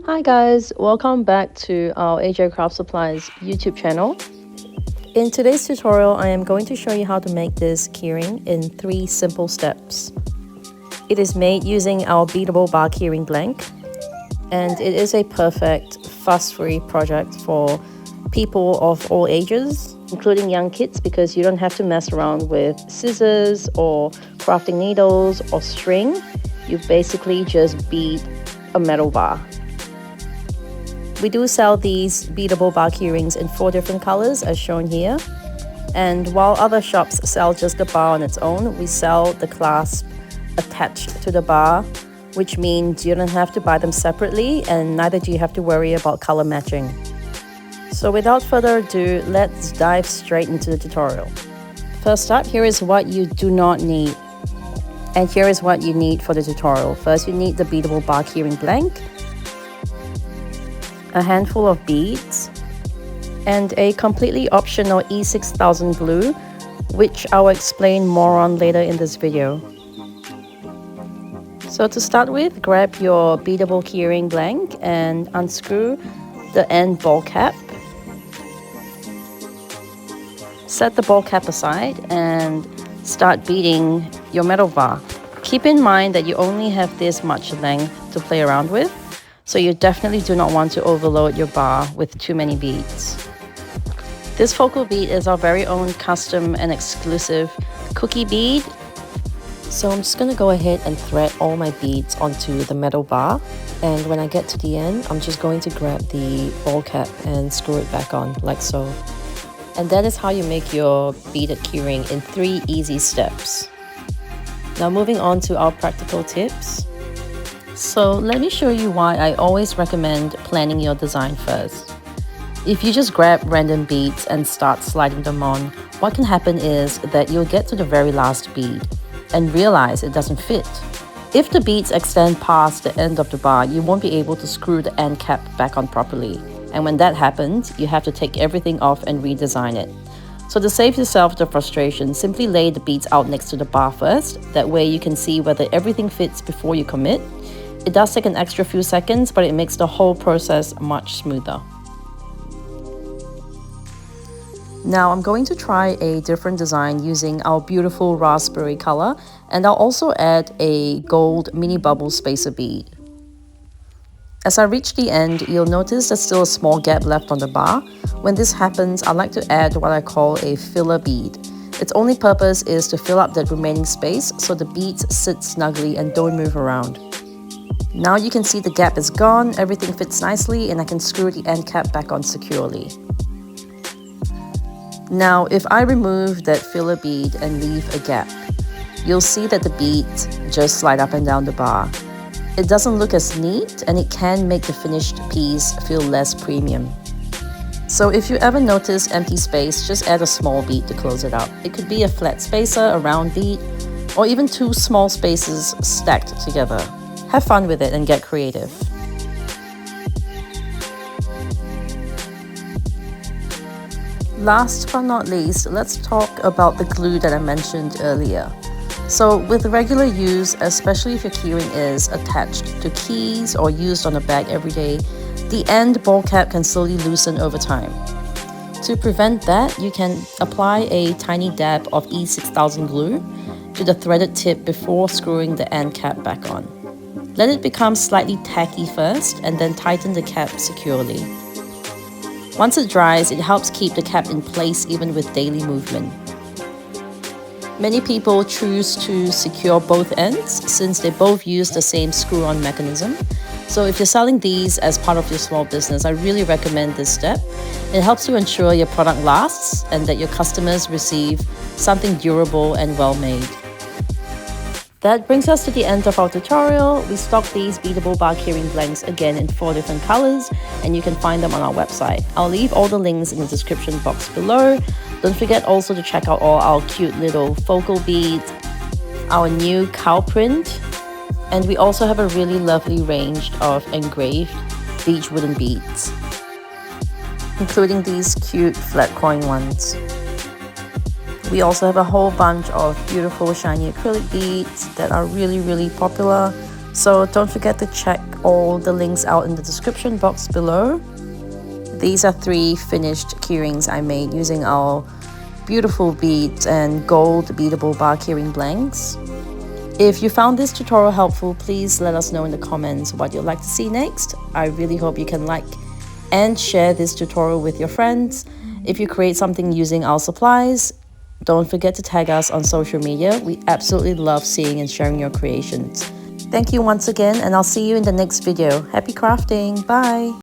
Hi guys, welcome back to our AJ Craft Supplies YouTube channel. In today's tutorial, I am going to show you how to make this keyring in 3 simple steps. It is made using our Beadable bar keyring blank, and it is a perfect fuss-free project for people of all ages, including young kids, because you don't have to mess around with scissors or crafting needles or string. You basically just bead a metal bar. We do sell these beadable bar keyrings in 4 different colors as shown here. And while other shops sell just the bar on its own, we sell the clasp attached to the bar, which means you don't have to buy them separately and neither do you have to worry about color matching. So without further ado, let's dive straight into the tutorial. First up, here is what you do not need. And here is what you need for the tutorial. First, you need the beadable bar keyring blank, a handful of beads, and a completely optional E6000 glue, which I will explain more on later in this video. So to start with, grab your beadable keyring blank and unscrew the end ball cap. Set the ball cap aside and start beading your metal bar. Keep in mind that you only have this much length to play around with, so you definitely do not want to overload your bar with too many beads. This focal bead is our very own custom and exclusive cookie bead. So I'm just going to go ahead and thread all my beads onto the metal bar, and when I get to the end, I'm just going to grab the ball cap and screw it back on like so. And that is how you make your beaded keyring in 3 easy steps. Now moving on to our practical tips. So let me show you why I always recommend planning your design first. If you just grab random beads and start sliding them on, what can happen is that you'll get to the very last bead and realize it doesn't fit. If the beads extend past the end of the bar, you won't be able to screw the end cap back on properly. And when that happens, you have to take everything off and redesign it. So to save yourself the frustration, simply lay the beads out next to the bar first. That way you can see whether everything fits before you commit. It does take an extra few seconds, but it makes the whole process much smoother. Now I'm going to try a different design using our beautiful raspberry color, and I'll also add a gold mini bubble spacer bead. As I reach the end, you'll notice there's still a small gap left on the bar. When this happens, I like to add what I call a filler bead. Its only purpose is to fill up that remaining space so the beads sit snugly and don't move around. Now you can see the gap is gone, everything fits nicely, and I can screw the end cap back on securely. Now if I remove that filler bead and leave a gap, you'll see that the beads just slide up and down the bar. It doesn't look as neat, and it can make the finished piece feel less premium. So if you ever notice empty space, just add a small bead to close it up. It could be a flat spacer, a round bead, or even 2 small spaces stacked together. Have fun with it and get creative. Last but not least, let's talk about the glue that I mentioned earlier. So with regular use, especially if your keyring is attached to keys or used on a bag every day, the end ball cap can slowly loosen over time. To prevent that, you can apply a tiny dab of E6000 glue to the threaded tip before screwing the end cap back on. Let it become slightly tacky first and then tighten the cap securely. Once it dries, it helps keep the cap in place even with daily movement. Many people choose to secure both ends since they both use the same screw-on mechanism. So if you're selling these as part of your small business, I really recommend this step. It helps to ensure your product lasts and that your customers receive something durable and well-made. That brings us to the end of our tutorial. We stock these beadable bar keyring blanks again in 4 different colors, and you can find them on our website. I'll leave all the links in the description box below. Don't forget also to check out all our cute little focal beads, our new cow print, and we also have a really lovely range of engraved beach wooden beads, including these cute flat coin ones. We also have a whole bunch of beautiful shiny acrylic beads that are really popular. So don't forget to check all the links out in the description box below. These are 3 finished keyrings I made using our beautiful beads and gold beadable bar keyring blanks. If you found this tutorial helpful, please let us know in the comments what you'd like to see next. I really hope you can like and share this tutorial with your friends. If you create something using our supplies, don't forget to tag us on social media. We absolutely love seeing and sharing your creations. Thank you once again, and I'll see you in the next video. Happy crafting! Bye!